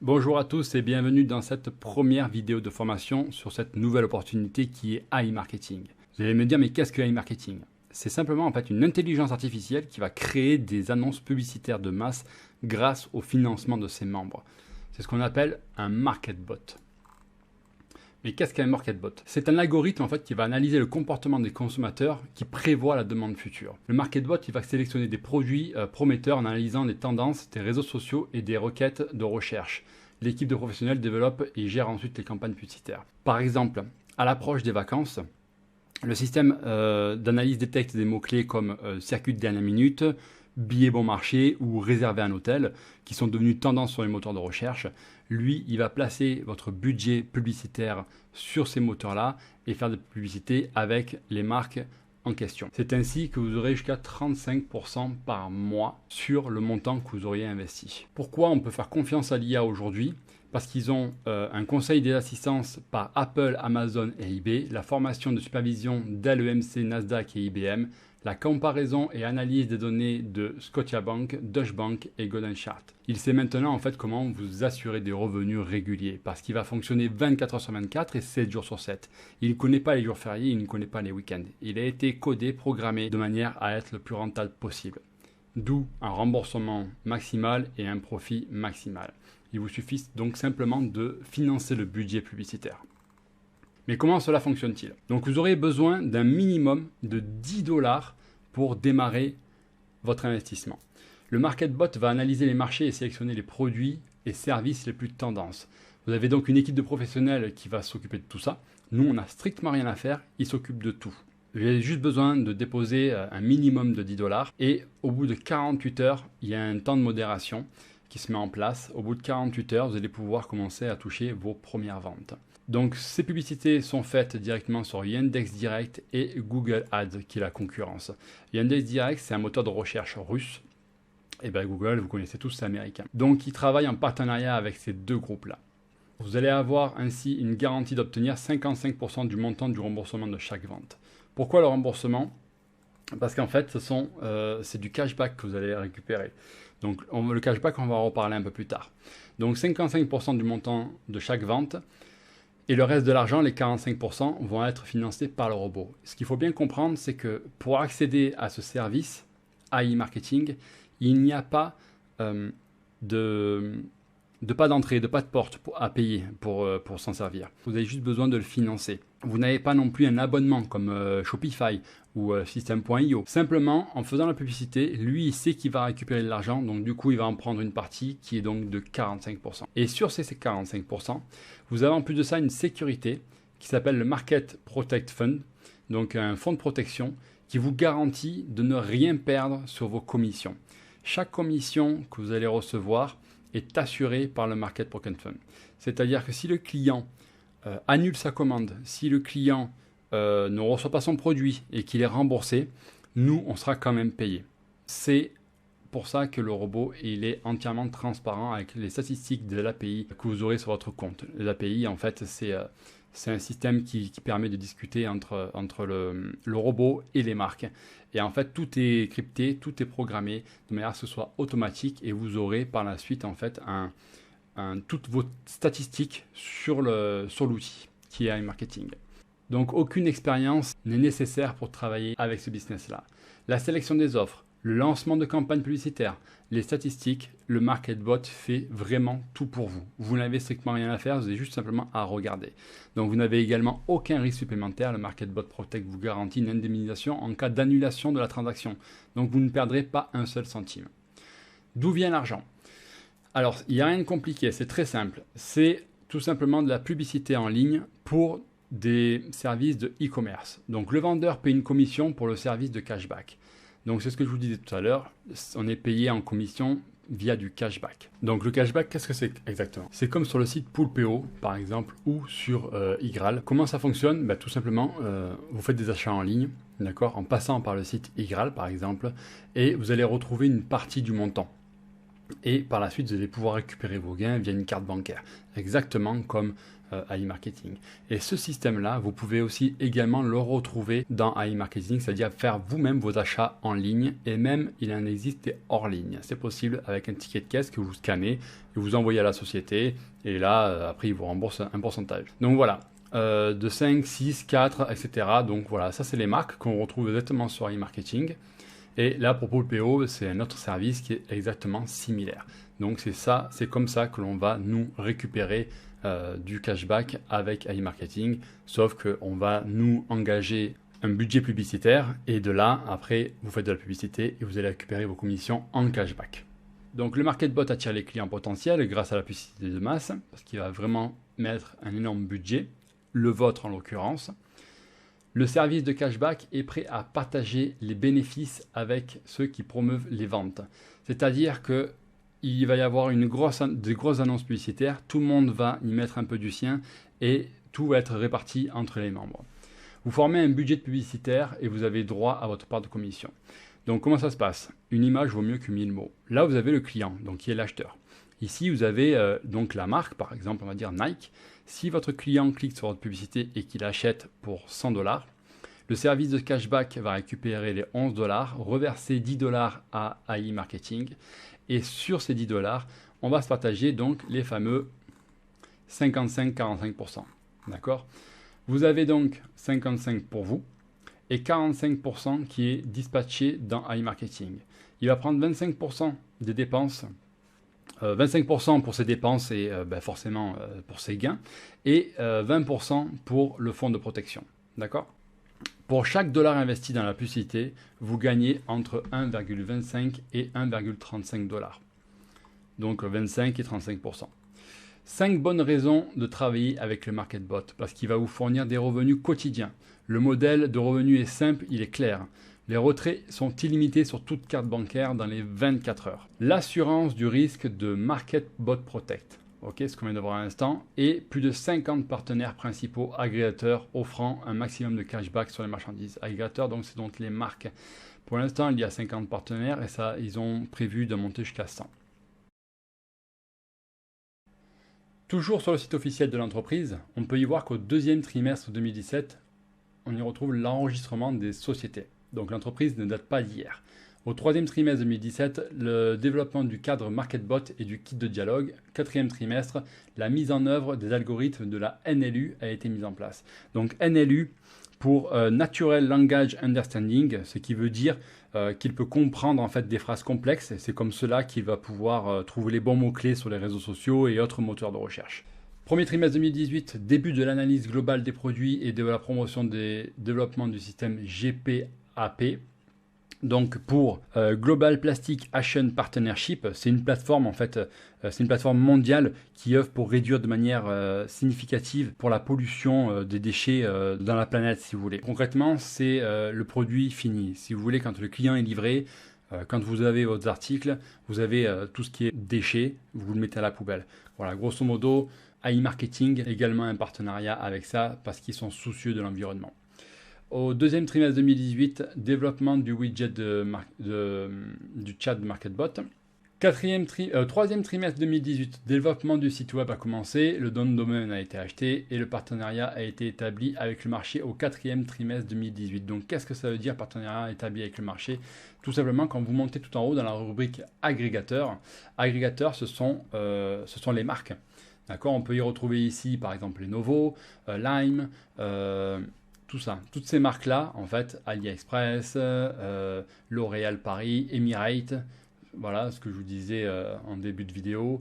Bonjour à tous et bienvenue dans cette première vidéo de formation sur cette nouvelle opportunité qui est AI Marketing. Vous allez me dire, mais qu'est-ce que AI Marketing? C'est simplement en fait une intelligence artificielle qui va créer des annonces publicitaires de masse grâce au financement de ses membres. C'est ce qu'on appelle un market bot. Mais qu'est-ce qu'un market bot? C'est un algorithme en fait qui va analyser le comportement des consommateurs qui prévoit la demande future. Le market bot il va sélectionner des produits prometteurs en analysant les tendances des réseaux sociaux et des requêtes de recherche. L'équipe de professionnels développe et gère ensuite les campagnes publicitaires. Par exemple, à l'approche des vacances, le système d'analyse détecte des mots-clés comme circuit de dernière minute, billets bon marché ou réservé un hôtel, qui sont devenus tendance sur les moteurs de recherche. Lui, il va placer votre budget publicitaire sur ces moteurs-là et faire des publicités avec les marques en question. C'est ainsi que vous aurez jusqu'à 35% par mois sur le montant que vous auriez investi. Pourquoi on peut faire confiance à l'IA aujourd'hui? Parce qu'ils ont un conseil des assistances par Apple, Amazon et eBay, la formation de supervision d'LEMC, Nasdaq et IBM, la comparaison et analyse des données de Scotiabank, Deutsche Bank et Golden Chart. Il sait maintenant en fait comment vous assurer des revenus réguliers parce qu'il va fonctionner 24 heures sur 24 et 7 jours sur 7. Il ne connaît pas les jours fériés, il ne connaît pas les week-ends. Il a été codé, programmé de manière à être le plus rentable possible. D'où un remboursement maximal et un profit maximal. Il vous suffit donc simplement de financer le budget publicitaire. Mais comment cela fonctionne-t-il? Donc vous aurez besoin d'un minimum de 10 $ pour démarrer votre investissement. Le market bot va analyser les marchés et sélectionner les produits et services les plus tendances. Vous avez donc une équipe de professionnels qui va s'occuper de tout ça. Nous, on n'a strictement rien à faire, ils s'occupent de tout. Vous avez juste besoin de déposer un minimum de 10 $ et au bout de 48 heures, il y a un temps de modération qui se met en place. Au bout de 48 heures, vous allez pouvoir commencer à toucher vos premières ventes. Donc ces publicités sont faites directement sur Yandex Direct et Google Ads qui est la concurrence. Yandex Direct c'est un moteur de recherche russe et bien Google vous connaissez tous c'est américain. Donc ils travaillent en partenariat avec ces deux groupes là. Vous allez avoir ainsi une garantie d'obtenir 55% du montant du remboursement de chaque vente. Pourquoi le remboursement? Parce qu'en fait c'est du cashback que vous allez récupérer. Donc le cashback on va en reparler un peu plus tard. Donc 55% du montant de chaque vente. Et le reste de l'argent, les 45%, vont être financés par le robot. Ce qu'il faut bien comprendre, c'est que pour accéder à ce service, AI Marketing, il n'y a pas pas d'entrée, de pas de porte à payer pour s'en servir. Vous avez juste besoin de le financer. Vous n'avez pas non plus un abonnement comme Shopify ou System.io. Simplement, en faisant la publicité, lui, il sait qu'il va récupérer de l'argent. Donc, du coup, il va en prendre une partie qui est donc de 45%. Et sur ces 45%, vous avez en plus de ça une sécurité qui s'appelle le Market Protect Fund. Donc, un fonds de protection qui vous garantit de ne rien perdre sur vos commissions. Chaque commission que vous allez recevoir est assurée par le Market Protect Fund. C'est-à-dire que si le client annule sa commande, si le client ne reçoit pas son produit et qu'il est remboursé, nous, on sera quand même payé. C'est pour ça que le robot, il est entièrement transparent avec les statistiques de l'API que vous aurez sur votre compte. L'API, en fait, c'est un système qui permet de discuter entre le robot et les marques. Et en fait, tout est crypté, tout est programmé de manière à ce que ce soit automatique et vous aurez par la suite, en fait, toutes vos statistiques sur l'outil qui est AI Marketing. Donc aucune expérience n'est nécessaire pour travailler avec ce business-là. La sélection des offres, le lancement de campagnes publicitaires, les statistiques, le market bot fait vraiment tout pour vous. Vous n'avez strictement rien à faire, vous avez juste simplement à regarder. Donc vous n'avez également aucun risque supplémentaire. Le market bot Protect vous garantit une indemnisation en cas d'annulation de la transaction. Donc vous ne perdrez pas un seul centime. D'où vient l'argent? Alors, il n'y a rien de compliqué, c'est très simple. C'est tout simplement de la publicité en ligne pour des services de e-commerce. Donc, le vendeur paye une commission pour le service de cashback. Donc, c'est ce que je vous disais tout à l'heure. On est payé en commission via du cashback. Donc, le cashback, qu'est-ce que c'est exactement? C'est comme sur le site Poolpeo, par exemple, ou sur Igral. Comment ça fonctionne? Tout simplement, vous faites des achats en ligne, d'accord, en passant par le site Igral, par exemple, et vous allez retrouver une partie du montant. Et par la suite, vous allez pouvoir récupérer vos gains via une carte bancaire, exactement comme AI Marketing. Et ce système-là, vous pouvez aussi également le retrouver dans AI Marketing, c'est-à-dire faire vous-même vos achats en ligne, et même il en existe des hors ligne. C'est possible avec un ticket de caisse que vous scannez et vous envoyez à la société, et là, après, ils vous remboursent un pourcentage. Donc voilà. De 5, 6, 4, etc. Donc voilà, ça c'est les marques qu'on retrouve exactement sur AI Marketing. Et là, pour PoolPO, c'est un autre service qui est exactement similaire. Donc c'est ça, c'est comme ça que l'on va nous récupérer du cashback avec AI Marketing, sauf qu'on va nous engager un budget publicitaire et de là, après, vous faites de la publicité et vous allez récupérer vos commissions en cashback. Donc le MarketBot attire les clients potentiels grâce à la publicité de masse, parce qu'il va vraiment mettre un énorme budget, le vôtre en l'occurrence. Le service de cashback est prêt à partager les bénéfices avec ceux qui promeuvent les ventes. C'est-à-dire qu'il va y avoir de grosses annonces publicitaires, tout le monde va y mettre un peu du sien et tout va être réparti entre les membres. Vous formez un budget publicitaire et vous avez droit à votre part de commission. Donc comment ça se passe? Une image vaut mieux que 1000 mots. Là vous avez le client, donc qui est l'acheteur. Ici vous avez donc la marque, par exemple on va dire Nike. Si votre client clique sur votre publicité et qu'il achète pour 100 $, le service de cashback va récupérer les 11 $, reverser 10 $ à AI Marketing. Et sur ces 10 $, on va se partager donc les fameux 55-45%. D'accord? Vous avez donc 55 pour vous et 45% qui est dispatché dans AI Marketing. Il va prendre 25% des dépenses. 25% pour ses dépenses et forcément pour ses gains, et 20% pour le fonds de protection. D'accord? Pour chaque dollar investi dans la publicité, vous gagnez entre 1,25 et 1,35 $. Donc 25 et 35%. 5 bonnes raisons de travailler avec le MarketBot, parce qu'il va vous fournir des revenus quotidiens. Le modèle de revenu est simple, il est clair. Les retraits sont illimités sur toute carte bancaire dans les 24 heures. L'assurance du risque de MarketBot Protect, ce qu'on vient de voir à l'instant, et plus de 50 partenaires principaux agrégateurs offrant un maximum de cashback sur les marchandises. Agrégateurs, donc c'est donc les marques. Pour l'instant, il y a 50 partenaires et ça, ils ont prévu de monter jusqu'à 100. Toujours sur le site officiel de l'entreprise, on peut y voir qu'au deuxième trimestre 2017, on y retrouve l'enregistrement des sociétés. Donc l'entreprise ne date pas d'hier. Au troisième trimestre 2017, le développement du cadre MarketBot et du kit de dialogue. Quatrième trimestre, la mise en œuvre des algorithmes de la NLU a été mise en place. Donc NLU pour Natural Language Understanding, ce qui veut dire qu'il peut comprendre en fait des phrases complexes. C'est comme cela qu'il va pouvoir trouver les bons mots-clés sur les réseaux sociaux et autres moteurs de recherche. Premier trimestre 2018, début de l'analyse globale des produits et de la promotion des développements du système GPAP. Donc pour Global Plastic Action Partnership, c'est une plateforme en fait, c'est une plateforme mondiale qui œuvre pour réduire de manière significative pour la pollution des déchets dans la planète, si vous voulez. Concrètement, c'est le produit fini. Si vous voulez, quand le client est livré, quand vous avez votre article, vous avez tout ce qui est déchets, vous le mettez à la poubelle. Voilà, grosso modo, AI Marketing également un partenariat avec ça parce qu'ils sont soucieux de l'environnement. Au deuxième trimestre 2018, développement du widget du chat de MarketBot. Troisième trimestre 2018, développement du site web a commencé, le nom de domaine a été acheté et le partenariat a été établi avec le marché au quatrième trimestre 2018. Donc qu'est-ce que ça veut dire partenariat établi avec le marché? Tout simplement quand vous montez tout en haut dans la rubrique agrégateur, agrégateur ce sont les marques. D'accord, on peut y retrouver ici par exemple Lenovo, Lime, tout ça. Toutes ces marques-là, en fait, AliExpress, L'Oréal Paris, Emirate, voilà ce que je vous disais en début de vidéo,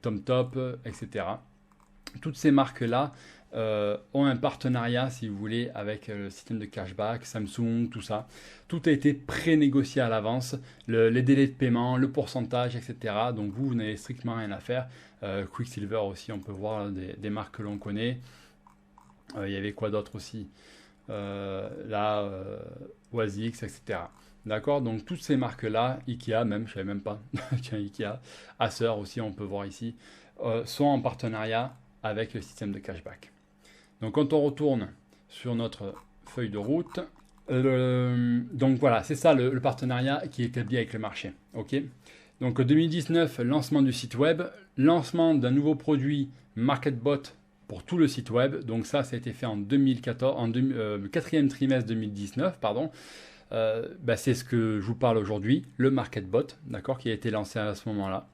TomTop, etc. Toutes ces marques-là ont un partenariat, si vous voulez, avec le système de cashback, Samsung, tout ça. Tout a été pré-négocié à l'avance, les délais de paiement, le pourcentage, etc. Donc vous n'avez strictement rien à faire. Quicksilver aussi, on peut voir des marques que l'on connaît. Il y avait quoi d'autre aussi Oasix, etc. D'accord, donc toutes ces marques-là, Ikea même, je ne savais même pas, tiens, Ikea, Acer aussi, on peut voir ici, sont en partenariat avec le système de cashback. Donc quand on retourne sur notre feuille de route, donc voilà, c'est ça le partenariat qui est établi avec le marché. Ok. Donc 2019, lancement du site web, lancement d'un nouveau produit MarketBot pour tout le site web. Donc ça a été fait en 2014, quatrième trimestre 2019, pardon. C'est ce que je vous parle aujourd'hui, le MarketBot, d'accord, qui a été lancé à ce moment-là.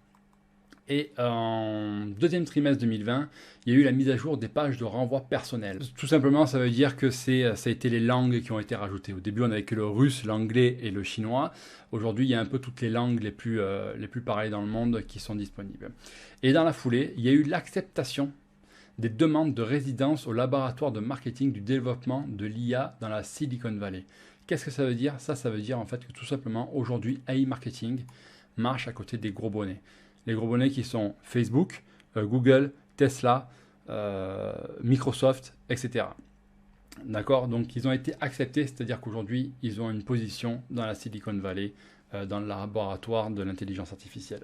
Et en deuxième trimestre 2020, il y a eu la mise à jour des pages de renvoi personnel. Tout simplement, ça veut dire que ça a été les langues qui ont été rajoutées. Au début, on n'avait que le russe, l'anglais et le chinois. Aujourd'hui, il y a un peu toutes les langues les plus parlées dans le monde qui sont disponibles. Et dans la foulée, il y a eu l'acceptation des demandes de résidence au laboratoire de marketing du développement de l'IA dans la Silicon Valley. Qu'est-ce que ça veut dire? Ça veut dire en fait que tout simplement, aujourd'hui, AI Marketing marche à côté des gros bonnets. Les gros bonnets qui sont Facebook, Google, Tesla, Microsoft, etc. D'accord? Donc ils ont été acceptés, c'est-à-dire qu'aujourd'hui, ils ont une position dans la Silicon Valley, dans le laboratoire de l'intelligence artificielle.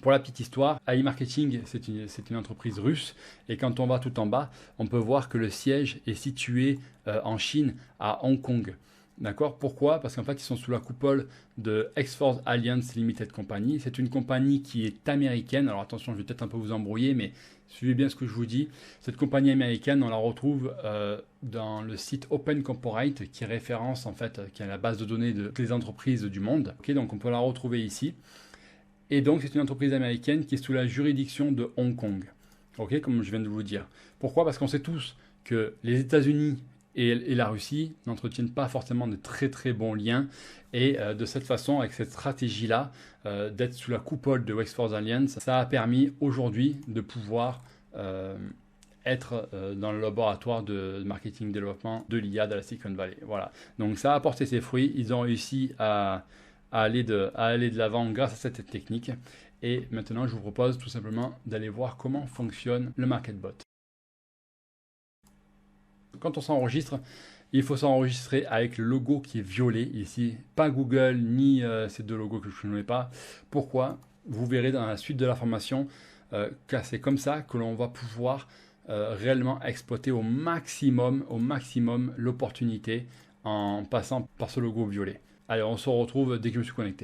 Pour la petite histoire, AI Marketing, c'est une entreprise russe, et quand on va tout en bas, on peut voir que le siège est situé en Chine, à Hong Kong. D'accord? Pourquoi? Parce qu'en fait, ils sont sous la coupole de X-Force Alliance Limited Company. C'est une compagnie qui est américaine. Alors attention, je vais peut-être un peu vous embrouiller, mais suivez bien ce que je vous dis. Cette compagnie américaine, on la retrouve dans le site Open Corporate, qui est référence, en fait, qui est la base de données de toutes les entreprises du monde. Okay, donc on peut la retrouver ici. Et donc, c'est une entreprise américaine qui est sous la juridiction de Hong Kong. Okay, comme je viens de vous le dire. Pourquoi? Parce qu'on sait tous que les États-Unis et la Russie n'entretiennent pas forcément de très très bons liens, et de cette façon, avec cette stratégie-là, d'être sous la coupole de X-Force Alliance, ça a permis aujourd'hui de pouvoir être dans le laboratoire de marketing développement de l'IA de la Silicon Valley. Voilà. Donc ça a apporté ses fruits, ils ont réussi à aller de l'avant grâce à cette technique, et maintenant je vous propose tout simplement d'aller voir comment fonctionne le MarketBot. Quand on s'enregistre, il faut s'enregistrer avec le logo qui est violet ici, pas Google ni ces deux logos que je ne connais pas. Pourquoi? Vous verrez dans la suite de la formation que c'est comme ça que l'on va pouvoir réellement exploiter au maximum l'opportunité en passant par ce logo violet. Allez, on se retrouve dès que je me suis connecté.